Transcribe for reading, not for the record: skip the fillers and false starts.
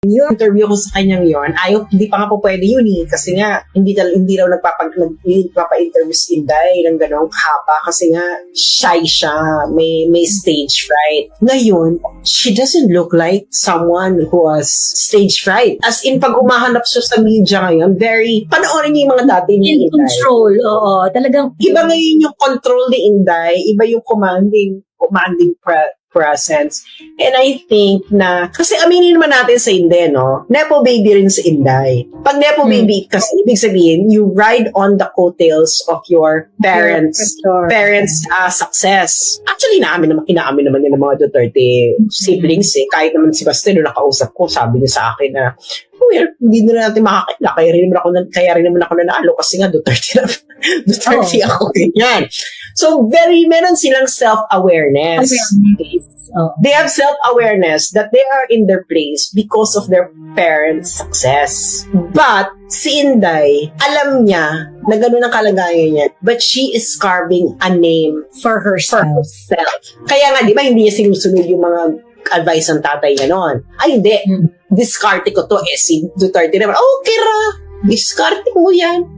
Yung interview ko sa kanyang yon, hindi pa nga po pwede yun kasi nga, hindi raw nagpapa-interview si Inday ng ganong haba kasi nga, shy siya, may stage fright. Ngayon, she doesn't look like someone who has stage fright. As in, pag umahanap siya sa media ngayon, panoorin niyo yung mga dati ni In Inday. control, oo. Talagang, Iba ngayon yung control ni Inday, iba yung commanding presence. And I think na, kasi aminin naman natin sa Inday, no? Nepo baby rin si Inday. Pag Nepo baby, kasi ibig sabihin, you ride on the coattails of your parents' success. Actually, inaamin naman yun ng mga Duterte siblings eh. Kahit naman si Bastien, nung nakausap ko, sabi niya sa akin na, well, hindi na natin makakila. Kaya rin naman ako nanalo kasi nga Duterte ako. Ganyan. So, meron silang self-awareness. They have self-awareness that they are in their place because of their parents' success. But, si Inday, alam niya na gano'n ang kalagayan niya, but she is carving a name for herself. Kaya nga, di ba, hindi niya sinusunod yung mga advice ng tatay niya noon. Ay, hindi. Diskarte ko to. Si Duterte naman, okay ra. Diskarte mo yan.